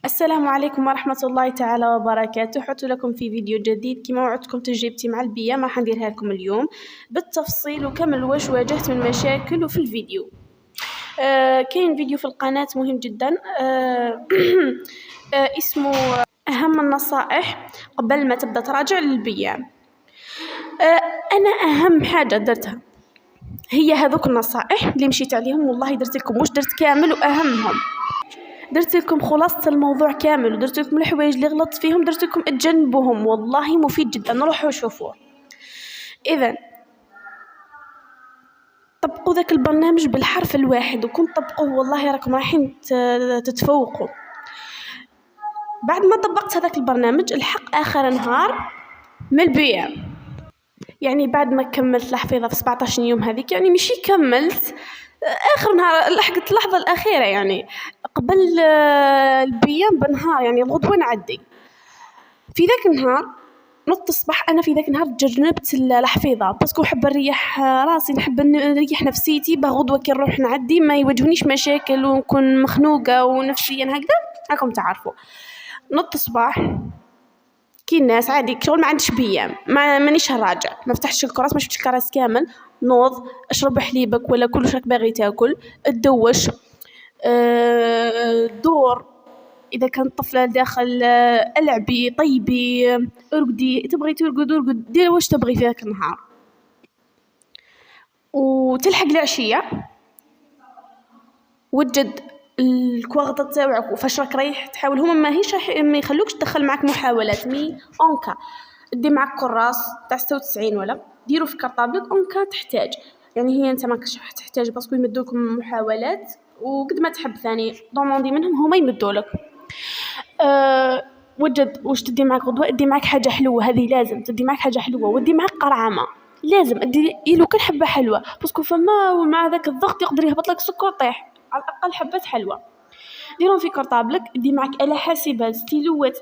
السلام عليكم ورحمة الله تعالى وبركاته. حط لكم في فيديو جديد كما وعدتكم تجربتي مع البيئة ما حنديرها لكم اليوم بالتفصيل وكمل واش واجهت من مشاكل. وفي الفيديو كاين فيديو في القناة مهم جدا اسمه أهم النصائح قبل ما تبدأ تراجع للبيئة. أنا أهم حاجة درتها هي هذوك النصائح اللي مشيت عليهم، والله درت لكم مش درت كامل وأهمهم، درت لكم خلاصة الموضوع كامل ودرت لكم الحوايج اللي غلطت فيهم درت لكم تجنبوهم، والله مفيد جدا، روحوا شوفوه. إذا طبقوا ذاك البرنامج بالحرف الواحد وكنت طبقوه والله راكم رايحين تتفوقوا. بعد ما طبقت هذاك البرنامج الحق آخر نهار من البيئة، يعني بعد ما كملت الحفيظة في 17 يوم هذيك، يعني مشي كملت آخر نهار، لحقت اللحظة الأخيرة يعني قبل البيئة بنهار، يعني الغدوة نعدي. في ذاك النهار نط الصباح، أنا في ذاك النهار تجنبت الحفيظة باسكو نحب نريح راسي، نحب نريح نفسيتي، غدوة كي نروح نعدي ما يواجهونيش مشاكل ونكون مخنوقة ونفسيا هكذا، راكم تعرفوا. نط الصباح كي الناس عادي شغل ما عندش بيا، مانيش هراجع، ما فتحتش الكراس، ما شفتش الكراس كامل، نوض اشرب حليبك ولا كل راك باغي تاكل، تدوش، دور اذا كانت طفله داخل، العبي، طيبي، ارقدي، تبغي ترقد ارقد، ديري واش تبغي في ذاك النهار، وتلحق العشيه وتجد الكواغطة تاوعك وفاش راك رايح تحاول، هما ماهيش ما يخلوكش تدخل معك محاولات، مي اونكا دي معك كراس تاع 96 ولا ديرو في كارطابلك اونكا تحتاج، يعني هي انت ماكش تحتاج باسكو يمدوكم محاولات وقد ما تحب ثاني دوموندي منهم هما يمدولك. وجد واش تدي معك غدوه، ادي معك حاجه حلوه، هذه لازم تدي معك حاجه حلوه، ودي معك قرعمه، لازم ادي لو كان حبه حلوه باسكو فما مع ذاك الضغط يقدر يهبط لك السكر طيح، على الاقل حبات حلوه ديرهم في كارطابلك، دي معك آلة حاسبة، ستيلوات،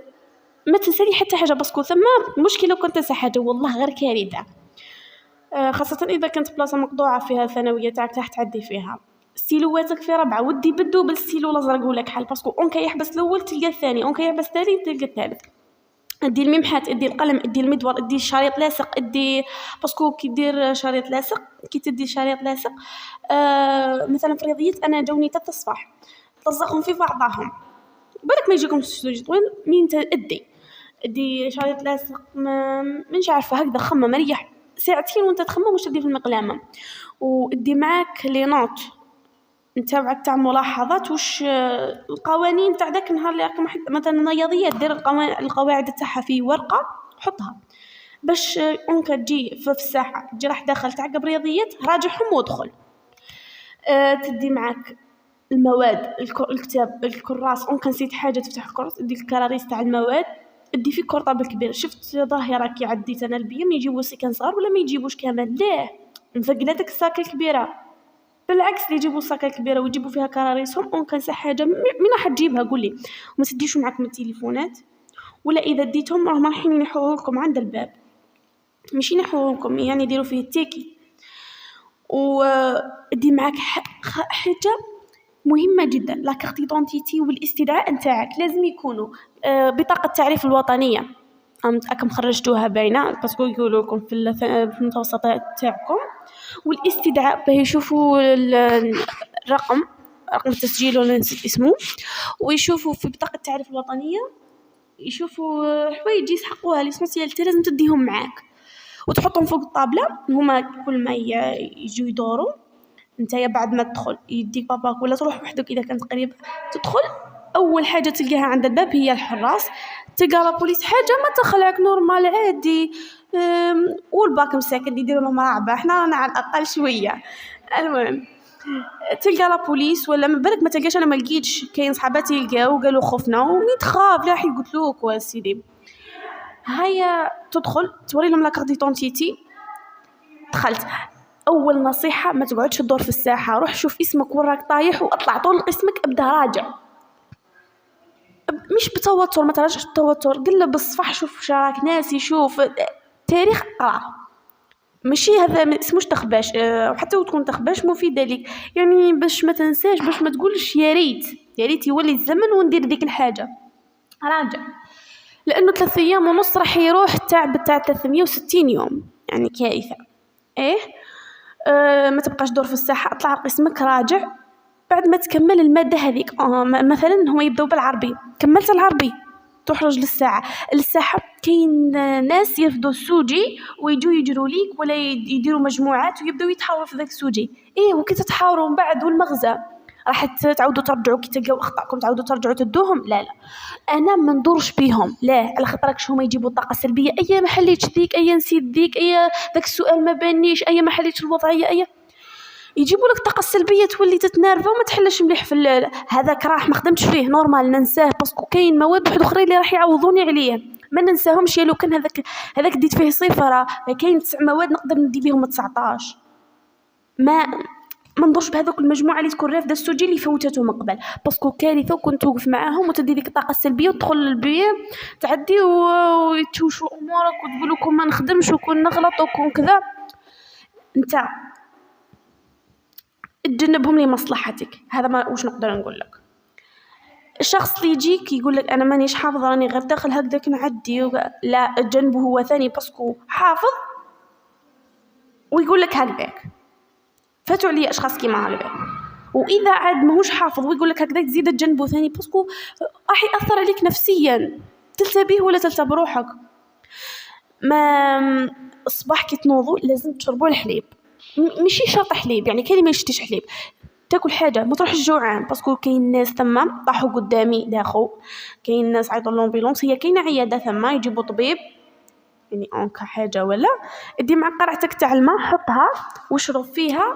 ما تنسالي حتى حاجه باسكو ثم مشكله لو كنت تنسى حاجه والله غير كارثه، خاصه اذا كانت بلاصه مقطوعه فيها الثانويه تاعك راح تعدي فيها. ستيلواتك في ربعه ودي بدو بالستيلو الازرق ولا كحل باسكو اونكا يحبس الاول تلقى الثاني، اونكا يحبس الثاني تلقى الثالث. ادي الممحات، ادي القلم، ادي المدور، ادي الشريط لاصق، ادي باسكو كي دير شريط لاصق، كي تدي شريط لاصق مثلا في الرياضيات انا جاوني تاع الصباح تلصقهم في بعضهم بالك ما يجيكم سوجي طويل، مين انت ادي شريط لاصق مانيش عارفه هكذا، خمم ريح ساعتين وانت تخمم واش تدي في المقلامه، وادي معاك لي نوت نتاعك تاع ملاحظات، واش القوانين تاع داك النهار اللي راكم مثلا الرياضيات دير القواعد تاعها في ورقه حطها باش اونكا تجي في الساحه تجي راح داخل تعقب رياضيات راجعهم وادخل. تدي معك المواد، الكتاب، الكراس، اونكا نسيت حاجه تفتح الكراس ادي الكراريس تاع المواد، ادي في كورطابل كبير. شفت ظاهره كي عديت انا البيا ما يجيبوا سكان صغار ولا ما يجيبوش كامل، ليه مفقلاتك الساكه الكبيره، بالعكس اللي يجيبوا الساكه الكبيره ويجيبوا فيها كراريسهم اونكا نسى حاجه من راح تجيبها قولي، وما تديش معك من التليفونات، ولا اذا ديتهم راهم رايحين ينحوه لكم عند الباب، مش ينحوه لكم يعني يديروا فيه التيكي. ودي معك حاجه مهمه جدا، لا كارت ايدونتيتي والاستدعاء نتاعك لازم يكونوا بطاقه التعريف الوطنيه راكم خرجتوها باينه باسكو يقولوا لكم في المتوسطات تاعكم، والاستدعاء باه يشوفوا رقم التسجيل ولا نسيت اسمه، ويشوفوا في بطاقه التعريف الوطنيه يشوفوا حوايج يسحقوها ليسونسيالتي لازم تديهم معاك وتحطهم فوق الطابله، هما كل ما يجوا يدوروا نتايا بعد ما تدخل يديك باباك ولا تروح وحدك اذا كانت قريبه، تدخل اول حاجه تلقاها عند الباب هي الحراس، تلقى لا بوليس حاجه ما تخلعك نورمال عادي، والباك مساكن يديروا لهم رعبه، احنا رانا على الاقل شويه. المهم تلقى لا بوليس ولا من بالك ما تلقاش، انا ما لقيتش، كاين صحاباتي لقاو وقالوا خفنا وني تخاف لا راح يقتلوك وسيدي. هيا تدخل توري لهم لا كارت ديدونتيتي، دخلت اول نصيحه ما تقعدش تدور في الساحه، روح شوف اسمك وين راك طايح واطلع طول اسمك ابدا راجع، مش بتوتر، ما تراجعش بتوتر، قل بالصفح شوف شراك ناسي، شوف تاريخ قرا، ماشي هذا ما اسموش تخباش، وحتى وتكون تخباش مفيده ليك يعني باش ما تنساش، باش ما تقولش يا ريت يولي الزمن وندير ديك الحاجه، راجع، لأنه 3 أيام ونص راح يروح التعب بتاع 360 يوم، يعني كارثة. إيه ما تبقاش دور في الساحة، اطلع قسمك راجع. بعد ما تكمل المادة هذيك مثلا هم يبدأوا بالعربي، كملت العربي تخرج للساحة كاين ناس يرفضوا السوجي ويجوا يجروا ليك ولا يديروا مجموعات ويبداو يتحاوروا في ذاك السوجي. وكي تتحاوروا من بعد والمغزى راح تعاودوا ترجعوا كي تلقاو اخطائكم تعاودوا ترجعوا تدوهم. لا انا ما ندورش بيهم، لا على خاطركش هما يجيبوا الطاقه السلبيه. ما حليتش ذيك، نسيت ذيك، ذاك السؤال ما بانيش، ما حليتش الوضعيه، يجيبوا لك الطاقه السلبيه تولي تتنرفز وما تحلش مليح في هذاك راح ما خدمتش فيه نورمال ننساه، باسكو كاين مواد واحد اخرين اللي راح يعوضوني عليه ما ننساهمش. لو كان هذاك ديت فيه صفر، كاين 9 مواد نقدر ندي بهم 19. ما ندورش بهذوك المجموعه اللي تكون رافده السوجي اللي فوتته من قبل، باسكو كارثه وكنت توقف معاهم وتدي ديك الطاقه السلبيه وتدخل للبيئه تعدي ويتشوشوا امورك وتقول لكم ما نخدمش وكون نغلط وكون كذا. انت تجنبهم لمصلحتك، هذا ما واش نقدر نقول لك. الشخص اللي يجيك يقول لك انا مانيش حافظ راني غير داخل هكذاك نعدي، لا تجنبه هو ثاني باسكو حافظ ويقول لك هكذاك. فاتوا عليا اشخاص كيما هكذا، واذا عاد ماهوش حافظ ويقول لك هكذاك زيد تجنبه ثاني باسكو راح ياثر عليك نفسيا، تلتى بيه ولا تلتى بروحك. ما الصباح كي تنوضوا لازم تشربوا الحليب، ماشي شرط حليب، يعني كاين ما يشتيش حليب، تاكل حاجه ما تروحش جوعان، باسكو كاين ناس ثما طاحوا قدامي داخو، كاين ناس عيطوا لومبيلونس، هي كاينه عياده ثما يجيبوا طبيب يعني اونكا حاجه ولا ادي مع قرعتك تاع الماء حطها واشرب فيها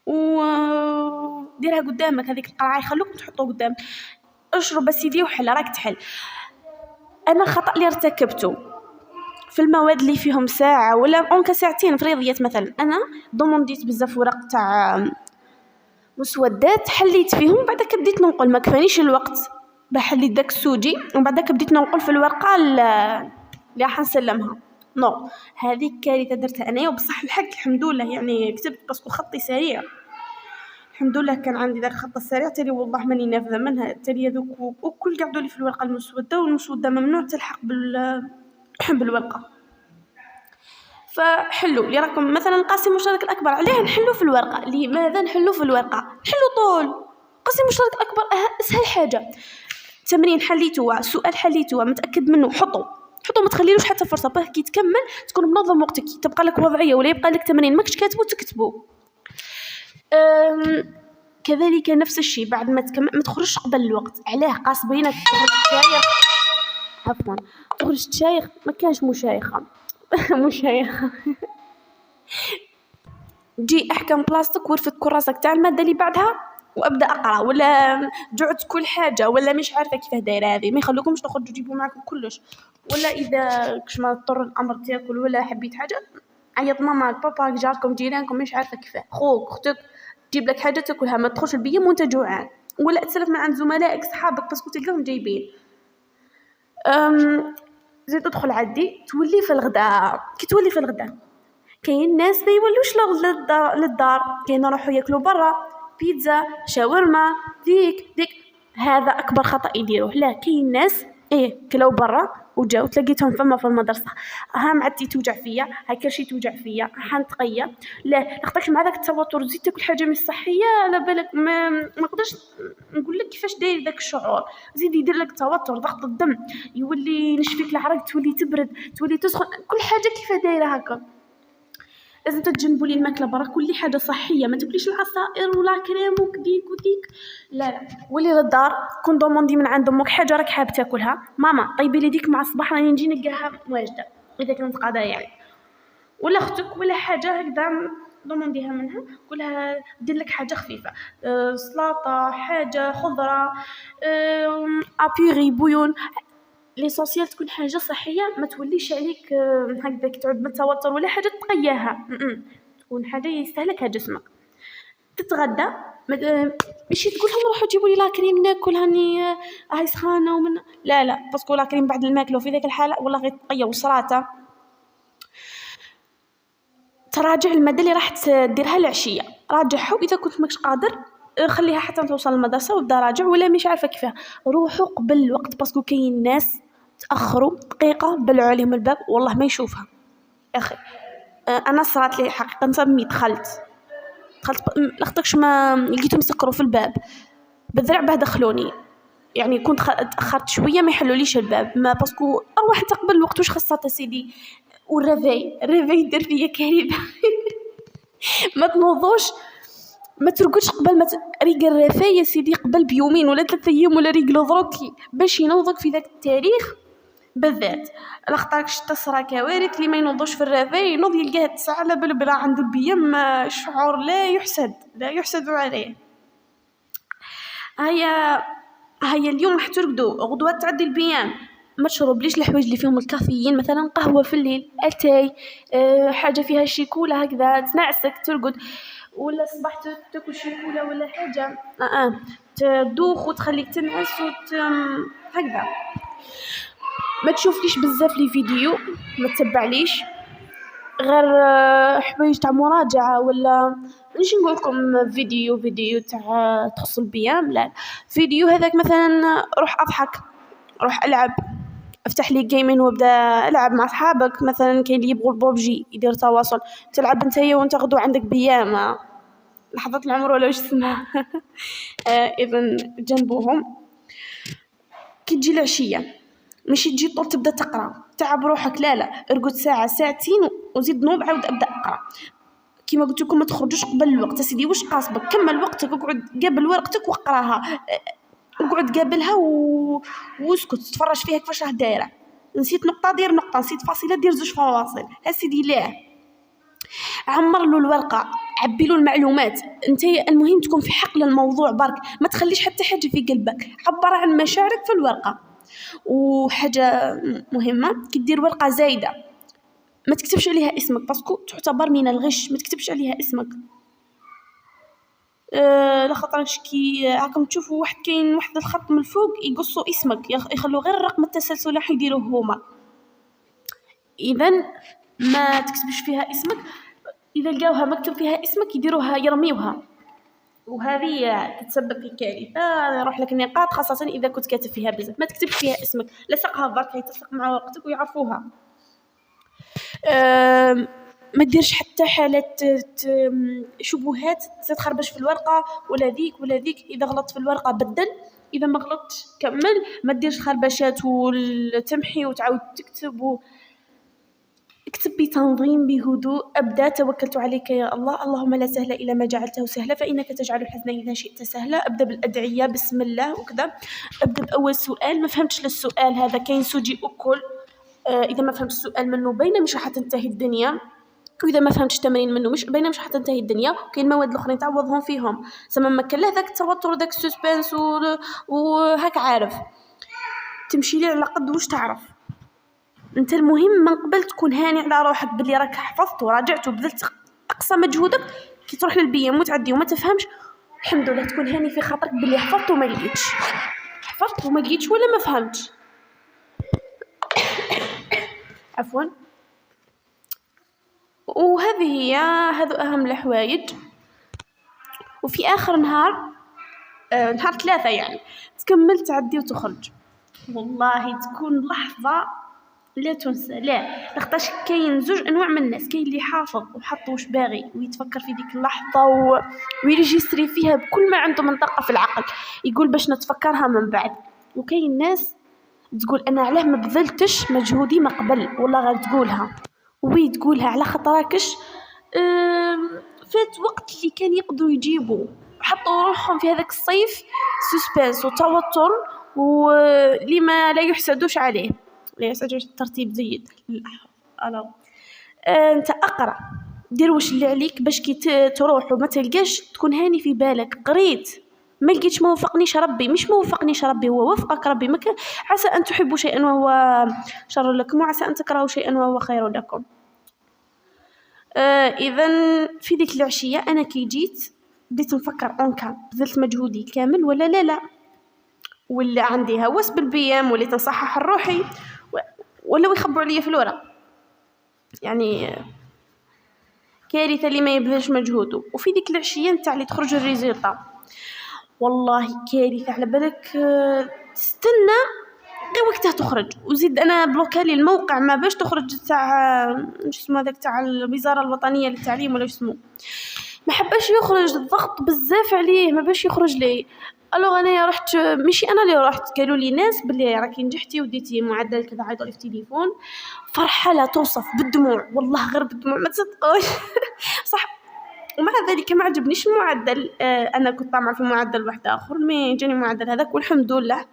وديرها قدامك، هذيك القرعه يخلوك تحطوه قدامك اشرب بس يدي وحل راك تحل. انا خطا اللي ارتكبته في المواد اللي فيهم ساعه ولا اونكا ساعتين في رياضيات مثلا، انا دومونديت بزاف ورق تاع مسودات حليت فيهم، بعدك بديت ننقل ما كفانيش الوقت بحليت داك السوجي وبعدك بديت ننقل في الورقه اللي راح نسلمها. نو هذيك كارثه درتها انايا، وبصح الحق الحمد لله يعني كتبت باسكو خطي سريع الحمد لله، كان عندي ذاك الخط السريع تالي والله ماني نافذه منها تالي هذوك وكل قعدوا لي في الورقه المسوده، والمسوده ممنوع تلحق بالورقه. فحلوا اللي راكم مثلا القاسم المشترك الاكبر عليه نحلوا في الورقه، لماذا نحلوا في الورقه؟ نحلوا طول القاسم المشترك الاكبر اسهل حاجه. تمرين حليتوه، سؤال حليتوه متاكد منه حطوا ما تخليلوش حتى فرصه باه كي تكمل تكون منظم وقتك، تبقى لك وضعيه ولا يبقى لك تمرين ماكش كاتبو تكتبو. كذلك نفس الشيء بعد ما تكمل ما تخرجش قبل الوقت. علاه قاصبينك تخرج تشايخ، عفوا تخرج تشايخ، ما كانش مشايخه مشايخه جي احكم بلاصتك ورفد كراسك تاع الماده اللي بعدها وابدا اقرا، ولا جعت كل حاجه ولا مش عارفه كيفاه دايره هذه، ما يخلوكمش تخرجوا تجيبوا معكم كلش، ولا اذا كش ما اضطر الامر تاكل ولا حبيت حاجه عيط ماما بابا جاركم جيرانكم مش عارفه كيفاه، خوك اختك تجيب لك حاجه تاكلها، ما تدخلش البيم وانت جوعان، ولا تسلف من عند زملائك صحابك باسكو تلقاهم جايبين. زيد تدخل عدي تولي في الغداء، كي تولي في الغداء كاين ناس ما يولوش للدار، كاين يروحوا ياكلوا برا بيتزا شاورما ديك هذا اكبر خطا يديروه. لا كاين ناس كلاو برا وجاو تلاقيتهم فما في المدرسه، ها معدتي توجع فيا، ها كرشي توجع فيا، حنتقيه، لا نخطيك مع داك التوتر زيد تاكل حاجه مش صحيه، على بالك ما نقدرش نقول لك كيفاش داير داك الشعور، زيد يدير لك توتر، ضغط الدم يولي نشفيك العرق، تولي تبرد، تولي تسخن، كل حاجه كيفاه دايره هكا. لازم تتجنبوا لي الماكله برا، كل حاجه صحيه، ما تاكليش العصائر ولا كريم وديك لا ولي للدار كون دوموندي من عند امك حاجه راك حاب تاكلها، ماما طيبي لي ديك مع الصباح راني نجي نلقاها واجده اذا كانت قادره يعني، ولا اختك ولا حاجه هكذا دومونديها منها، قولها دير لك حاجه خفيفه، سلطه، حاجه خضره، ابيغي بويون، ليسونسيال تكون حاجه صحيه ما توليش عليك هكذاك تعود متوتر ولا حاجه تقياها، تكون حاجه يستهلكها جسمك. تتغدى ماشي تقول لهم روحوا جيبوا لي لا كريم ناكل هاني هاي سخانه ومن لا باسكو لا كريم بعد الماكله في ذاك الحاله والله غير تقيا والسلطه. تراجع الماده اللي راح تديرها العشيه، راجعها واذا كنت ماكش قادر خليها حتى توصل المدرسة وابدا راجع، ولا مش عارفة كيفاه روحوا قبل الوقت، باسكو كاين ناس تأخروا دقيقة بلعوا عليهم الباب والله ما يشوفها. يا أخي أنا صرات لي حقيقة نسمي دخلت لقيتكش ما لقيتهم يسكروا في الباب بالذرع باه دخلوني، يعني كنت تأخرت شوية ما يحلوليش الباب، ما باسكو أروح انت قبل الوقت واش خاصها سيدي. والريفي يدير فيا كارثة ما تنوضوش ما ترقدش قبل ما ريق الريفي يا سيدي قبل بيومين ولا 3 أيام ولا ريقلو دروكي باش ينوضك في ذاك التاريخ بالذات. لاختاركش تصرى كوارث اللي ما ينوضوش في الريفي، ينوض يلقاه 9 على بلبلة عند البيام، شعور لا يحسد عليه. هيا اليوم راح ترقدوا غدوة تعدي البيام، ما تشربليش الحوايج اللي فيهم الكافيين، مثلا قهوة في الليل، اتاي، حاجة فيها شيكولا هكذا تنعسك ترقد، ولا الصباح تاكل شيكولا ولا حاجة تدوخ وتخليك تنعس هكذا. ما تشوفليش بزاف لي فيديو، ما تتبعليش غير حوايج تاع مراجعة، ولا مش نقول لكم فيديو تاع تخص البيام، لا فيديو هذاك مثلا روح اضحك، روح العب، افتح لي جيمين وابدا العب مع اصحابك، مثلا كاين اللي يبغوا البوبجي يدير تواصل، تلعب نتايا وانت غدو عندك بيام لحظات العمر ولا واش اسمها اذا جنبوهم. كي تجي العشية ماشي تجي طول تبدا تقرا تعب روحك، لا ارقد ساعة ساعتين وزيد نوض عاود ابدا اقرا. كيما قلت لكم ما تخرجوش قبل الوقت سيدي، واش قاصبك كمل وقتك، اقعد قابل ورقتك واقراها، اقعد قابلها واسكت تفرج فيها كيفاش راه دايره. نسيت نقطه دير نقطه، نسيت فاصله دير 2 فواصل، سيدي لا عمر له الورقه، عبي له المعلومات، انت المهم تكون في حقل الموضوع برك، ما تخليش حتى حاجه في قلبك، عبر عن مشاعرك في الورقه. وحاجه مهمه كي دير ورقه زايده ما تكتبش عليها اسمك، باسكو تعتبر من الغش، ما تكتبش عليها اسمك. لخاطرش كي راكم تشوفوا كاين واحد الخط من الفوق يقصوا اسمك، يخلوا غير رقم التسلسل راح يديروه هما، اذا ما تكتبش فيها اسمك. اذا لقاوها مكتوب فيها اسمك يديروها يرميوها، وهذه تتسبب في كارثه، يروح لك النقاط، خاصه اذا كنت كاتب فيها بزاف. ما تكتبش فيها اسمك، لصقها برك يتلصق مع ورقتك ويعرفوها. ما ديرش حتى حالة شبهات تتخربش في الورقة ولا ذيك، إذا غلطت في الورقة بدل، إذا ما غلطتش كمل، ما ديرش خربشات وتمحي وتعاود تكتب اكتب بتنظيم بهدوء. أبدأ توكلت عليك يا الله، اللهم لا سهل إلا ما جعلته سهلا فإنك تجعل الحزن إذا شئت سهلا. أبدأ بالأدعية بسم الله وكذا. أبدأ بأول سؤال، ما فهمتش للسؤال هذا كاين سوجي أكل، إذا ما فهمتش السؤال منه باينة مش راح تنتهي الدنيا، وإذا ما فهمتش التمرين منه مش باينة مش راح تنتهي الدنيا. وكاين مواد الأخرين تعوضهم فيهم، سما ما كان له ذاك التوتر ذاك السسبنس وهاك عارف تمشي لي على قد واش تعرف انت. المهم من قبل تكون هاني على روحك باللي راك حفظت وراجعت وبذلت أقصى مجهودك. كي تروح للبيام وتعدي وما تفهمش الحمد لله تكون هاني في خاطرك باللي حفظت وما لقيتش ولا ما فهمتش. عفوا. وهذه هذو أهم الحوايج. وفي آخر نهار 3 يعني تكمل تعدي وتخرج، والله تكون لحظة لا تنسى. لا لختاش كاين 2 أنواع من الناس، كاين اللي حافظ وحط واش باغي ويتفكر في ديك اللحظة ويريجستري فيها بكل ما عنده من طاقة في العقل، يقول باش نتفكرها من بعد. وكاين ناس تقول أنا علاه ما بذلتش مجهودي ما قبل، والله غير تقولها على خاطركش فات وقت اللي كان يقدروا يجيبوا، حطوا روحهم في هذاك الصيف سسبنس وتوتر ولما لا يحسدوش عليه، لا يحسدوش ترتيب جيد. انت اقرا دير واش اللي عليك باش كي تروح وما تلقاش تكون هاني في بالك قريت ما لقيتش ما وفقنيش ربي، مش ما وفقنيش ربي هو وفقك ربي. ما عسى ان تحبوا شيئا وهو شر لكم وعسى ان تكرهوا شيئا وهو خير لكم. اذا في ذيك العشيه انا كي جيت بديت نفكر اونكا بذلت مجهودي كامل ولا لا، ولا عندي هوس بالبيام وليت نصحح روحي ولا يخبوا عليا في الورق. يعني كارثه اللي ما يبذلش مجهوده. وفي ديك العشيه نتاع اللي تخرج الريزلطه والله كارثة. على بالك تستنى غير وقتها تخرج، وزيد انا بلوكالي الموقع ما باش تخرج تاع مش اسمه هذاك تاع الوزارة الوطنية للتعليم ولا اسمه، ما حباش يخرج، الضغط بزاف عليه ما باش يخرج لي. الوغ انا رحت، ماشي انا اللي رحت، قالوا لي ناس بلي راكي نجحتي وديتي معدل كذا، عيطوا لي في التليفون، فرحة لا توصف بالدموع، والله غير بالدموع ما تصدقوش. صح. ومع ذلك ما عجبنيش المعدل، انا كنت طامعه في معدل واحد اخر، مي جاني معدل هذاك والحمد لله،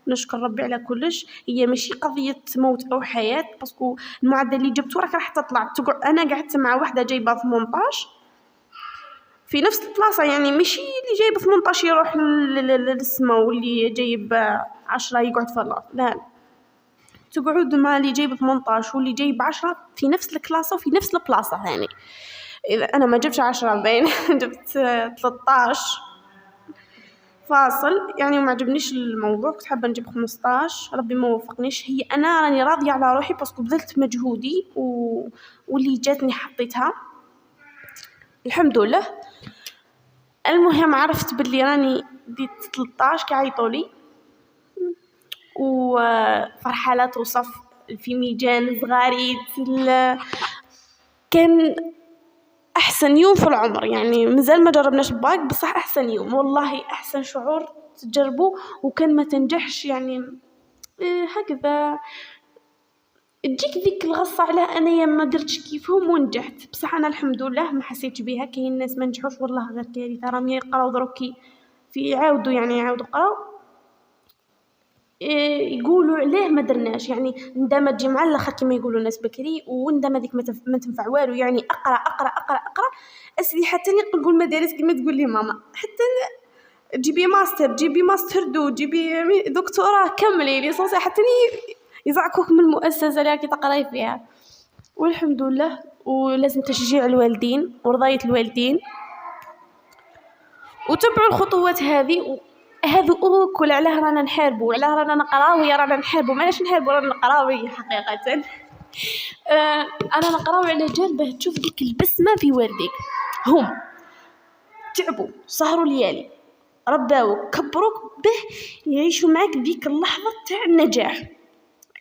نشكر ربي على كلش. هي ماشي قضيه موت او حياه، باسكو المعدل اللي جبته راح تطلع. انا قعدت مع واحده جايبه 18 في نفس البلاصه، يعني ماشي اللي جايب 18 يروح للسما واللي جايب 10 يقعد في الارض، لا، تقعد مع اللي جايب 18 واللي جايب 10 في نفس الكلاسه وفي نفس البلاصه. يعني إذا أنا ما جبتش 10 باين جبت 13 فاصل، يعني وما عجبنيش الموضوع، كنت حابة نجيب 15، ربي ما وفقنيش. هي أنا راني راضية على روحي باسكو بذلت مجهودي واللي جاتني حطيتها الحمد لله. المهم عرفت باللي راني ديت 13 كعيطولي، وفرحة لا توصف، في ميجان صغاريت، كان أحسن يوم في العمر. يعني مازال ما جربناش الباك، بصح أحسن يوم، والله أحسن شعور تجربه. وكان ما تنجحش يعني هكذا تجيك ذيك الغصة على أنا ما درتش كيفهم ونجحت، بصح أنا الحمد لله ما حسيتش بها. كاين ناس ما نجحوش والله غير كارثة، راهم يقراو دروكي في يعاودوا قراو يقولوا عليه ما درناش، يعني عندما تجي معلخة كما يقولوا الناس بكري، وعندما ديك ما تنفع والو. يعني اقرا اقرا اقرا اقرا اسلي حتى نقول مدارس كما تقول لي ماما، حتى جيبي ماستر، جيبي ماستر 2، جيبي دكتوراه، كملي ليسونسي، حتى يزعكوك من المؤسسه اللي راكي تقراي فيها. والحمد لله. ولازم تشجيع الوالدين ورضايه الوالدين، وتبعوا الخطوات هذه. هذو كل علاه رانا نحاربوا، علاه رانا نقراو، هي رانا نحاربوا. مالاش نحاربوا، رانا نقراو حقيقة. أنا نقراو على جال باه تشوف ديك البسمة في والديك. هم تعبوا، سهروا ليالي، رباوك، كبروك به يعيشوا معك ديك اللحظة تاع النجاح.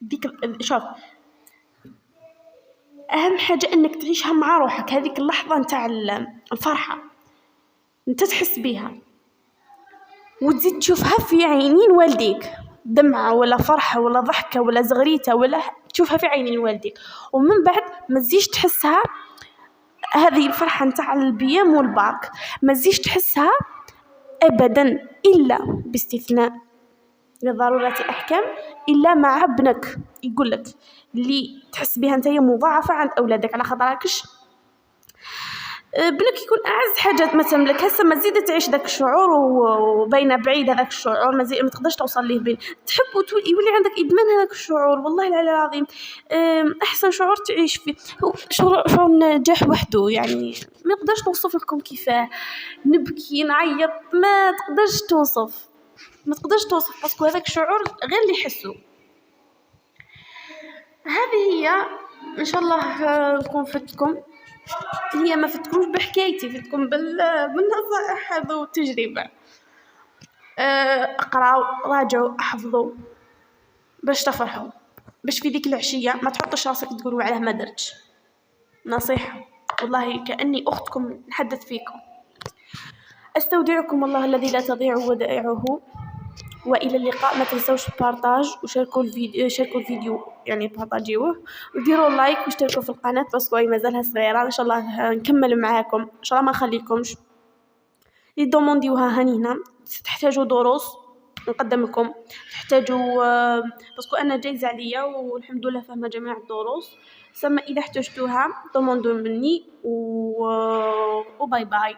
ديك شوف، أهم حاجة أنك تعيشها مع روحك، هذيك اللحظة نتاع الفرحة أنت تحس بيها، وتزيد تشوفها في عينين والديك، دمعة ولا فرحة ولا ضحكة ولا زغريتة ولا تشوفها في عينين والديك. ومن بعد ما تزيش تحسها هذه الفرحة نتاع البيام والبارك، ما تزيش تحسها أبدا إلا باستثناء لضرورة أحكام، إلا مع ابنك. يقولك اللي تحس بها أنت هي مضاعفة عند أولادك، على خاطركش ابنك يكون أعز حاجات ما تملك. هسه ما تزيد تعيش ذاك الشعور وبين بعيد هذاك الشعور، ما تقدرش توصل ليه بين تحب يولي عندك إدمان هذاك الشعور. والله العلي العظيم أحسن شعور تعيش فيه شعور النجاح وحده. يعني ما نقدرش نوصف لكم كيفاه، نبكي نعيط، ما تقدرش توصف باسكو هذاك الشعور غير اللي يحسه. هذه هي إن شاء الله نكون فتكم. هي ما فتكمش بحكايتي، فتكم بالنصائح هذو والتجربة. اقراوا، راجعوا، احفظوا باش تفرحوا، باش في ذيك العشية ما تحطش راسك تقولوا علاه ما درتش. نصيحة والله كأني أختكم نحدث فيكم. استودعكم الله الذي لا تضيع ودائعه، والى اللقاء. ما تنسوش البارطاج وشاركوا الفيديو يعني بارطاجيوه، وديروا لايك واشتركوا في القناه باسكو مازالها صغيره. ان شاء الله نكمل معاكم، ان شاء الله ما نخليكمش. لي دومونديوها هاني هنا. تحتاجوا دروس نقدم لكم، تحتاجوا باسكو انا جايزه عليا والحمد لله فاهمه جميع الدروس. ثم اذا احتجتوها دوموندو مني وباي باي.